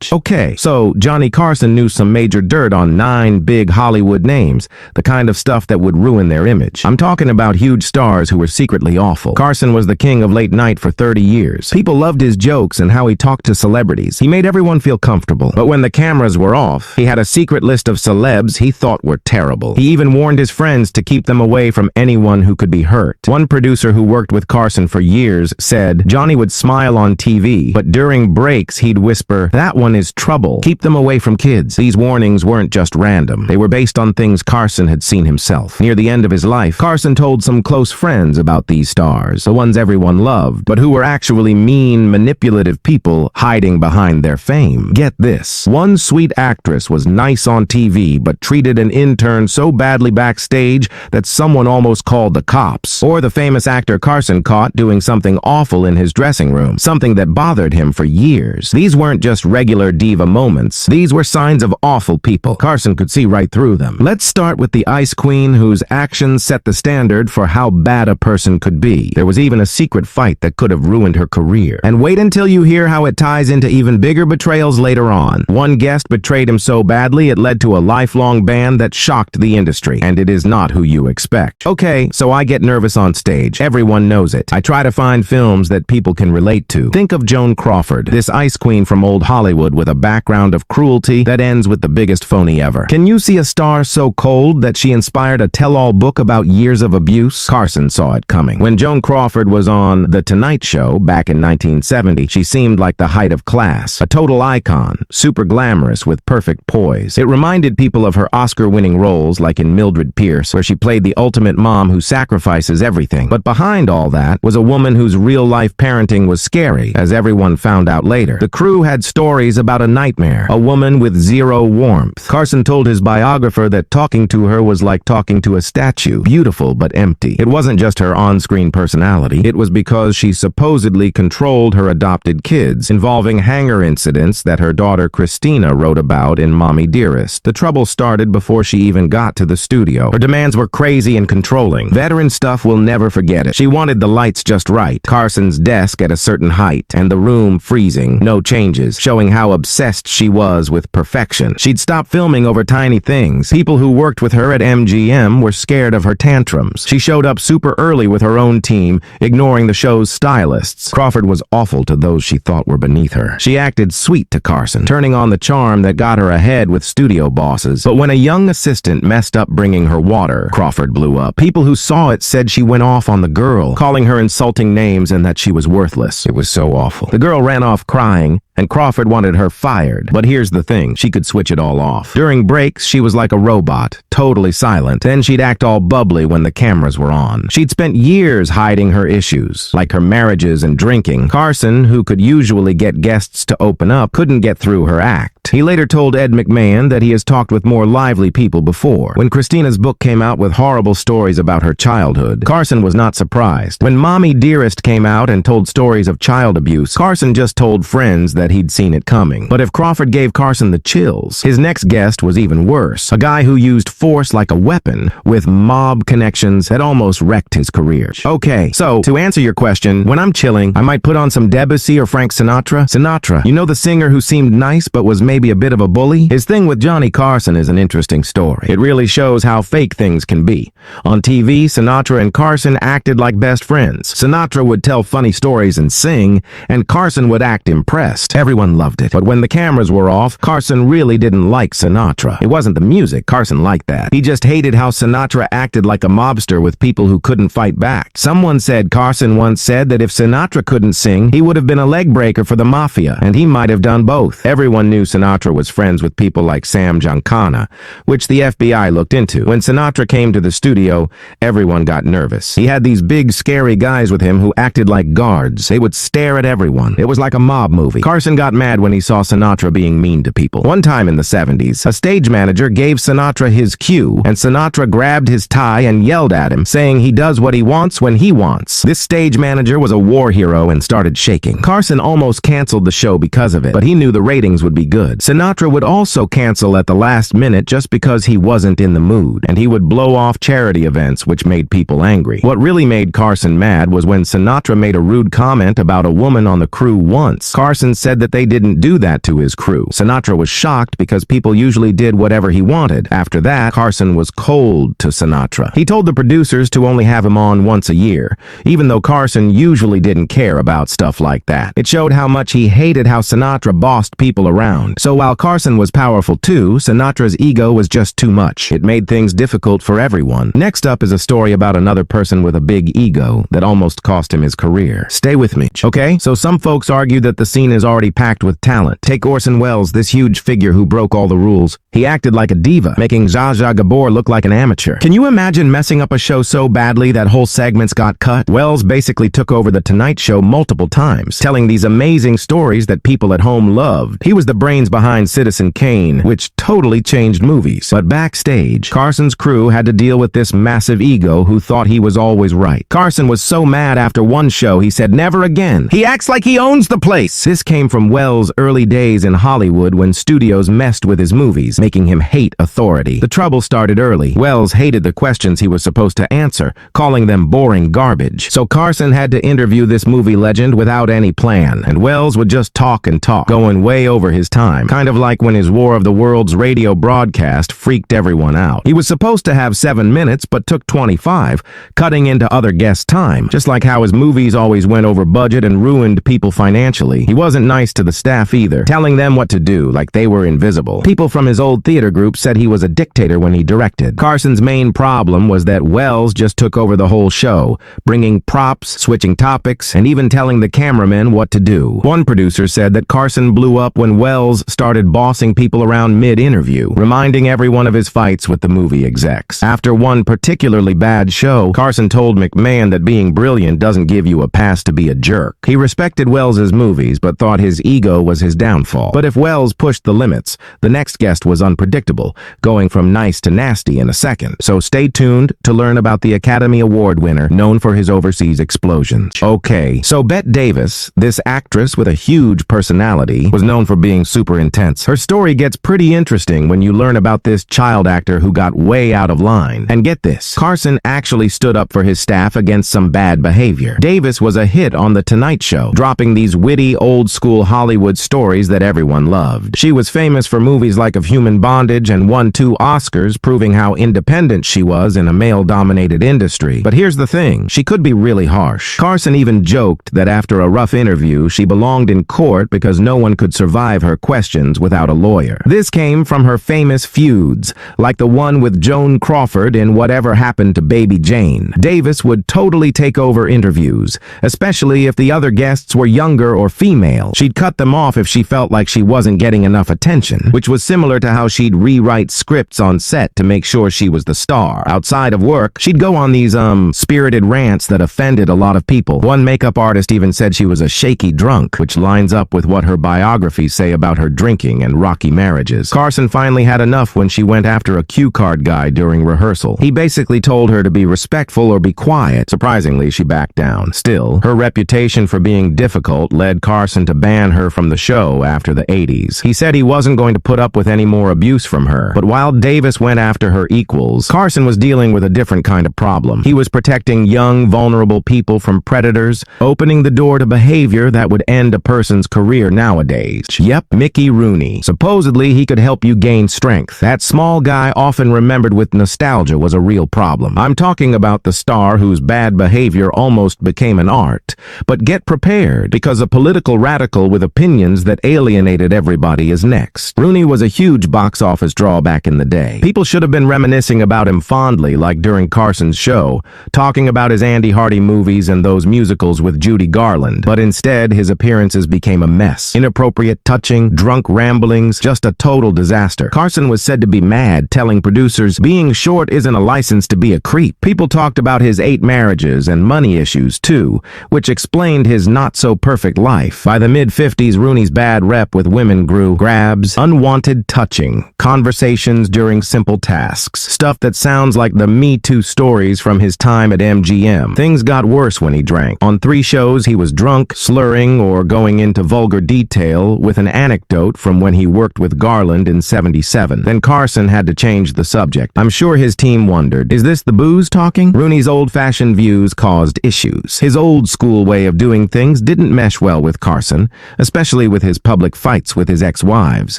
much. Okay, so Johnny Carson knew some major dirt on 9 big Hollywood names, the kind of stuff that would ruin their image. I'm talking about huge stars who were secretly awful. Carson was the king of late night for 30 years. People loved his jokes and how he talked to celebrities. He made everyone feel comfortable. But when the cameras were off, he had a secret list of celebs he thought were terrible. He even warned his friends to keep them away from anyone who could be hurt. One producer who worked with Carson for years said Johnny would smile on TV, but during breaks he'd whisper, "That one is trouble. Keep them away from kids." These warnings weren't just random. They were based on things Carson had seen himself. Near the end of his life, Carson told some close friends about these stars, the ones everyone loved, but who were actually mean, manipulative people hiding behind their fame. Get this. One sweet actress was nice on TV, but treated an intern so badly backstage that someone almost called the cops. Or the famous actor Carson caught doing something awful in his dressing room, something that bothered him for years. These weren't just regular diva moments. These were signs of awful people. Carson could see right through them. Let's start with the Ice Queen, whose actions set the standard for how bad a person could be. There was even a secret fight that could have ruined her career. And wait until you hear how it ties into even bigger betrayals later on. One guest betrayed him so badly it led to a lifelong ban that shocked the industry, and it is not who you expect. Okay, so I get nervous on stage. Everyone knows it. I try to find films that people can relate to. Think of Joan Crawford, this ice queen from old Hollywood with a background of cruelty that ends with the biggest phony ever. Can you see a star so cold that she inspired a tell-all book about years of abuse? Carson saw it coming. When Joan Crawford was on The Tonight Show back in 1970, she seemed like the height of class, a total icon, super glamorous with perfect poise. It reminded people of her Oscar-winning roles like in Mildred Pierce, where she played the ultimate mom who sacrifices everything. But behind all that was a woman whose real-life parenting was scary, as everyone found out later. The crew had stories about a nightmare, a woman with zero warmth. Carson told his biographer that talking to her was like talking to a statue, beautiful but empty. It wasn't just her on-screen personality. It was because she supposedly controlled her adopted kids, involving hanger incidents that her daughter Christina wrote about in Mommy Dearest. The trouble started before she even got to the studio. Her demands were crazy and controlling. Veteran stuff will never forget it. She wanted the lights just right, Carson's desk at a certain height, and the room freezing, no changes, showing how obsessed she was with perfection. She'd stop filming over tiny things. People who worked with her at MGM were scared of her tantrums. She showed up super early with her own team, ignoring the show's stylists. Crawford was awful to those she thought were beneath her. She acted sweet to Carson, turning on the charm that got her ahead with studio bosses. But when a young assistant messed up bringing her water, Crawford blew up. People who saw it said she went off on the girl, calling her insulting names and that she was worthless. It was so awful. The girl ran off crying, and Crawford wanted her fired. But here's the thing, she could switch it all off. During breaks, she was like a robot, totally silent. Then she'd act all bubbly when the cameras were on. She'd spent years hiding her issues, like her marriages and drinking. Carson, who could usually get guests to open up, couldn't get through her act. He later told Ed McMahon that he has talked with more lively people before. When Christina's book came out with horrible stories about her childhood, Carson was not surprised. When Mommy Dearest came out and told stories of child abuse, Carson just told friends that he'd seen it coming. But if Crawford gave Carson the chills, his next guest was even worse. A guy who used force like a weapon, with mob connections that almost wrecked his career. Okay, so to answer your question, when I'm chilling, I might put on some Debussy or Frank Sinatra. Sinatra, you know, the singer who seemed nice but was maybe a bit of a bully? His thing with Johnny Carson is an interesting story. It really shows how fake things can be. On TV, Sinatra and Carson acted like best friends. Sinatra would tell funny stories and sing, and Carson would act impressed. Everyone loved it. But when the cameras were off, Carson really didn't like Sinatra. It wasn't the music. Carson liked that. He just hated how Sinatra acted like a mobster with people who couldn't fight back. Someone said Carson once said that if Sinatra couldn't sing, he would have been a leg breaker for the mafia, and he might have done both. Everyone knew Sinatra was friends with people like Sam Giancana, which the FBI looked into. When Sinatra came to the studio, everyone got nervous. He had these big, scary guys with him who acted like guards. They would stare at everyone. It was like a mob movie. Carson got mad when he saw Sinatra being mean to people. One time in the 70s, a stage manager gave Sinatra his cue, and Sinatra grabbed his tie and yelled at him, saying he does what he wants when he wants. This stage manager was a war hero and started shaking. Carson almost canceled the show because of it, but he knew the ratings would be good. Sinatra would also cancel at the last minute just because he wasn't in the mood, and he would blow off charity events, which made people angry. What really made Carson mad was when Sinatra made a rude comment about a woman on the crew once. Carson said that they didn't do that to his crew. Sinatra was shocked because people usually did whatever he wanted. After that, Carson was cold to Sinatra. He told the producers to only have him on once a year, even though Carson usually didn't care about stuff like that. It showed how much he hated how Sinatra bossed people around. So while Carson was powerful too, Sinatra's ego was just too much. It made things difficult for everyone. Next up is a story about another person with a big ego that almost cost him his career. Stay with me, okay? So some folks argue that the scene is already packed with talent. Take Orson Welles, this huge figure who broke all the rules. He acted like a diva, making Zsa Zsa Gabor look like an amateur. Can you imagine messing up a show so badly that whole segments got cut? Welles basically took over The Tonight Show multiple times, telling these amazing stories that people at home loved. He was the brains behind Citizen Kane, which totally changed movies. But backstage, Carson's crew had to deal with this massive ego who thought he was always right. Carson was so mad after one show he said never again. He acts like he owns the place. This came from Welles' early days in Hollywood when studios messed with his movies, making him hate authority. The trouble started early. Welles hated the questions he was supposed to answer, calling them boring garbage. So Carson had to interview this movie legend without any plan, and Welles would just talk and talk, going way over his time, kind of like when his War of the Worlds radio broadcast freaked everyone out. He was supposed to have 7 minutes, but took 25, cutting into other guests' time, just like how his movies always went over budget and ruined people financially. He wasn't nice to the staff either, telling them what to do like they were invisible. People from his old theater group said he was a dictator when he directed. Carson's main problem was that Welles just took over the whole show, bringing props, switching topics, and even telling the cameramen what to do. One producer said that Carson blew up when Welles started bossing people around mid-interview, reminding everyone of his fights with the movie execs. After one particularly bad show, Carson told McMahon that being brilliant doesn't give you a pass to be a jerk. He respected Welles's movies, but thought his ego was his downfall. But if Welles pushed the limits, the next guest was unpredictable, going from nice to nasty in a second. So stay tuned to learn about the Academy Award winner known for his overseas explosions. Okay, so Bette Davis, this actress with a huge personality, was known for being super intense. Her story gets pretty interesting when you learn about this child actor who got way out of line. And get this, Carson actually stood up for his staff against some bad behavior. Davis was a hit on The Tonight Show, dropping these witty, old-school Hollywood stories that everyone loved. She was famous for movies like Of Human Bondage and won 2 Oscars, proving how independent she was in a male-dominated industry. But here's the thing, she could be really harsh. Carson even joked that after a rough interview, she belonged in court because no one could survive her questions without a lawyer. This came from her famous feuds, like the one with Joan Crawford in Whatever Happened to Baby Jane. Davis would totally take over interviews, especially if the other guests were younger or female. She'd cut them off if she felt like she wasn't getting enough attention, which was similar to how she'd rewrite scripts on set to make sure she was the star. Outside of work, she'd go on these, spirited rants that offended a lot of people. One makeup artist even said she was a shaky drunk, which lines up with what her biographies say about her drinking and rocky marriages. Carson finally had enough when she went after a cue card guy during rehearsal. He basically told her to be respectful or be quiet. Surprisingly, she backed down. Still, her reputation for being difficult led Carson to ban her from the show after the 80s. He said he wasn't going to put up with any more abuse from her. But while Davis went after her equals, Carson was dealing with a different kind of problem. He was protecting young, vulnerable people from predators, opening the door to behavior that would end a person's career nowadays. Yep, Mickey Rooney. Supposedly, he could help you gain strength. That small guy often remembered with nostalgia was a real problem. I'm talking about the star whose bad behavior almost became an art. But get prepared, because a political radical with opinions that alienated everybody is next. Rooney was a huge box office draw back in the day. People should have been reminiscing about him fondly, like during Carson's show, talking about his Andy Hardy movies and those musicals with Judy Garland. But instead, his appearances became a mess. Inappropriate touching, drunk ramblings, just a total disaster. Carson was said to be mad, telling producers, being short isn't a license to be a creep. People talked about his 8 marriages and money issues too, which explained his not-so-perfect life. By the mid-50s, Rooney's bad rep with women grew. Grabs, unwanted touching, conversations during simple tasks, stuff that sounds like the Me Too stories from his time at MGM. Things got worse when he drank. On 3 shows, he was drunk, slurring, or going into vulgar detail with an anecdote anecdote from when he worked with Garland in '77. Then Carson had to change the subject. I'm sure his team wondered, is this the booze talking? Rooney's old-fashioned views caused issues. His old-school way of doing things didn't mesh well with Carson, especially with his public fights with his ex-wives.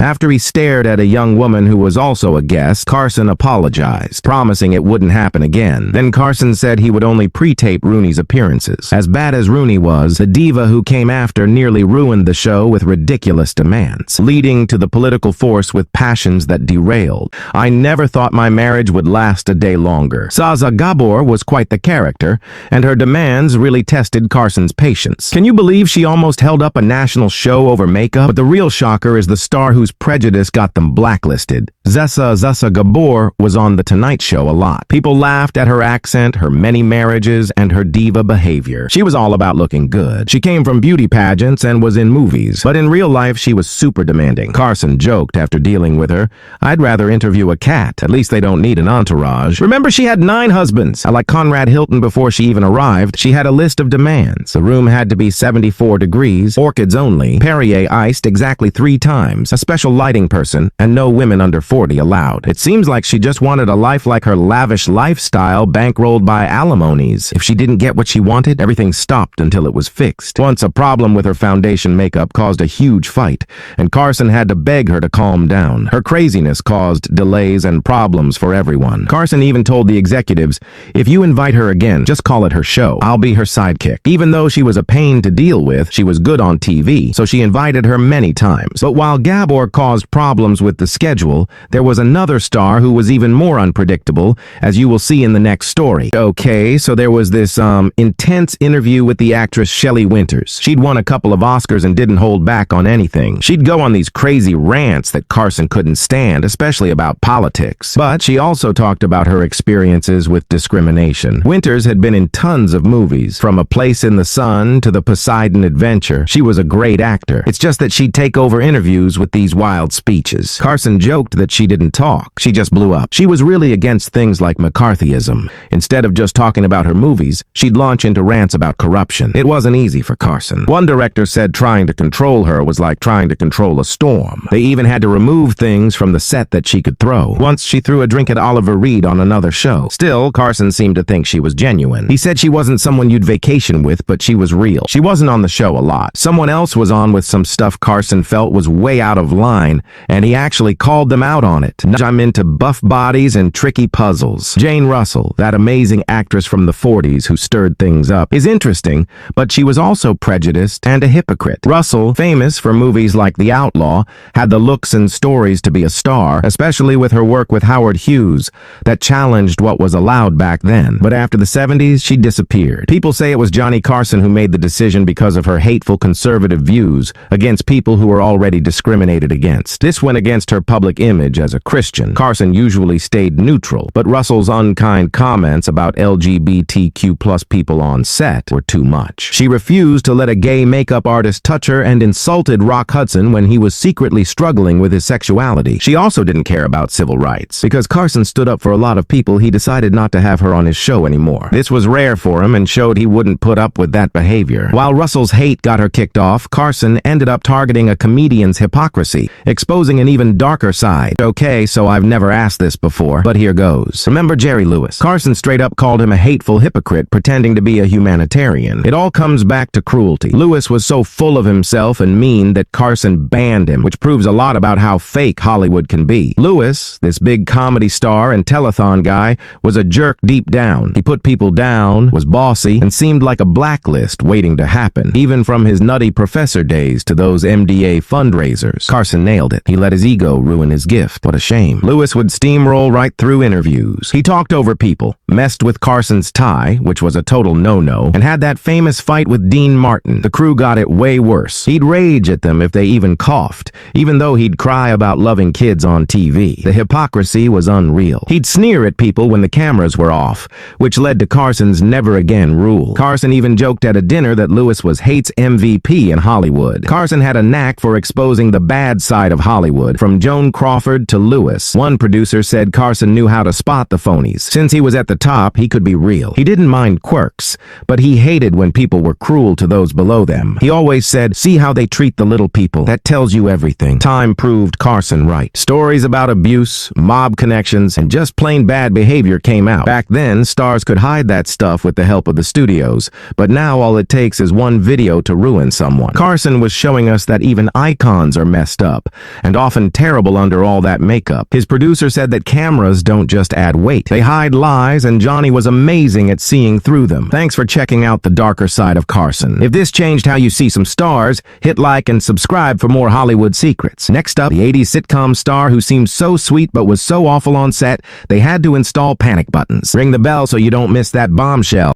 After he stared at a young woman who was also a guest, Carson apologized, promising it wouldn't happen again. Then Carson said he would only pre-tape Rooney's appearances. As bad as Rooney was, the diva who came after nearly ruined the show with ridiculous demands, leading to the political force with passions that derailed. I never thought my marriage would last a day longer. Zsa Zsa Gabor was quite the character, and her demands really tested Carson's patience. Can you believe she almost held up a national show over makeup? But the real shocker is the star whose prejudice got them blacklisted. Zsa Zsa Gabor was on The Tonight Show a lot. People laughed at her accent, her many marriages, and her diva behavior. She was all about looking good. She came from beauty pageants and was in movies, but in real life she was super demanding. Carson joked after dealing with her, "I'd rather interview a cat. At least they don't need an entourage." Remember, she had 9 husbands. Like Conrad Hilton before she even arrived, she had a list of demands. The room had to be 74 degrees, orchids only, Perrier iced exactly 3 times, a special lighting person, and no women under 40 allowed. It seems like she just wanted a life like her lavish lifestyle bankrolled by alimonies. If she didn't get what she wanted, everything stopped until it was fixed. Once a problem with her foundation makeup caused a huge fight, and Carson had to beg her to calm down. Her craziness caused delays and problems for everyone. Carson even told the executives, "If you invite her again, just call it her show. I'll be her sidekick." Even though she was a pain to deal with, she was good on TV, so she invited her many times. But while Gabor caused problems with the schedule, there was another star who was even more unpredictable, as you will see in the next story. Okay, so there was this intense interview with the actress Shelley Winters. She'd won a couple of Oscars and didn't hold back on anything. She'd go on these crazy rants that Carson couldn't stand, especially about politics. But she also talked about her experiences with discrimination. Winters had been in tons of movies, from A Place in the Sun to The Poseidon Adventure. She was a great actor. It's just that she'd take over interviews with these wild speeches. Carson joked that she didn't talk. She just blew up. She was really against things like McCarthyism. Instead of just talking about her movies, she'd launch into rants about corruption. It wasn't easy for Carson. One director said trying to control her was like trying to control a storm. They even had to remove things from the set that she could throw. Once she threw a drink at Oliver Reed on another show. Still, Carson seemed to think she was genuine. He said she wasn't someone you'd vacation with, but she was real. She wasn't on the show a lot. Someone else was on with some stuff Carson felt was way out of line, and he actually called them out on it. I'm into buff bodies and tricky puzzles. Jane Russell, that amazing actress from the 40s who stirred things up, is interesting, but she was also prejudiced and a hypocrite. Russell, famous for movies like The Outlaw, had the looks and stories to be a star, especially with her work with Howard Hughes, that challenged what was allowed back then. But after the 70s, she disappeared. People say it was Johnny Carson who made the decision because of her hateful conservative views against people who were already discriminated against. This went against her public image as a Christian. Carson usually stayed neutral, but Russell's unkind comments about LGBTQ+ people on set were too much. She refused to let a gay makeup artist touch her and insulted Rock Hudson when he was secretly struggling with his sexuality. She also didn't care about civil rights. Because Carson stood up for a lot of people, he decided not to have her on his show anymore. This was rare for him and showed he wouldn't put up with that behavior. While Russell's hate got her kicked off, Carson ended up targeting a comedian's hypocrisy, exposing an even darker side. Okay, so I've never asked this before, but here goes. Remember Jerry Lewis? Carson straight up called him a hateful hypocrite pretending to be a humanitarian. It all comes back to cruelty. Lewis was so full of himself and mean that Carson banned him, which proves a lot about how fake Hollywood can be. Lewis, this big comedy star and telethon guy, was a jerk deep down. He put people down, was bossy, and seemed like a blacklist waiting to happen. Even from his nutty professor days to those MDA fundraisers, Carson nailed it. He let his ego ruin his gift. What a shame. Lewis would steamroll right through interviews. He talked over people, messed with Carson's tie, which was a total no-no, and had that famous fight with Dean Martin. The crew got it way worse. He'd rage at them if they even coughed, even though he'd cry about loving kids on TV. The hypocrisy was unreal. He'd sneer at people when the cameras were off, which led to Carson's never again rule. Carson even joked at a dinner that Lewis was Hate's MVP in Hollywood. Carson had a knack for exposing the bad side of Hollywood, from Joan Crawford to Lewis. One producer said Carson knew how to spot the phonies. Since he was at the top, he could be real. He didn't mind quirks, but he hated when people were cruel to those below them. He always said, "See how they treat the little people. That tells you everything. Time proved Carson right. Stories about abuse, mob connections, and just plain bad behavior came out. Back then, stars could hide that stuff with the help of the studios, but now all it takes is one video to ruin someone. Carson was showing us that even icons are messed up, and often terrible under all that makeup. His producer said that cameras don't just add weight. They hide lies, and Johnny was amazing at seeing through them. Thanks for checking out the darker side of Carson. If this changed how you see some stars, hit like and subscribe for more Hollywood secrets. Next up, the 80s sitcom star who seemed so sweet but was so awful on set, they had to install panic buttons. Ring the bell so you don't miss that bombshell.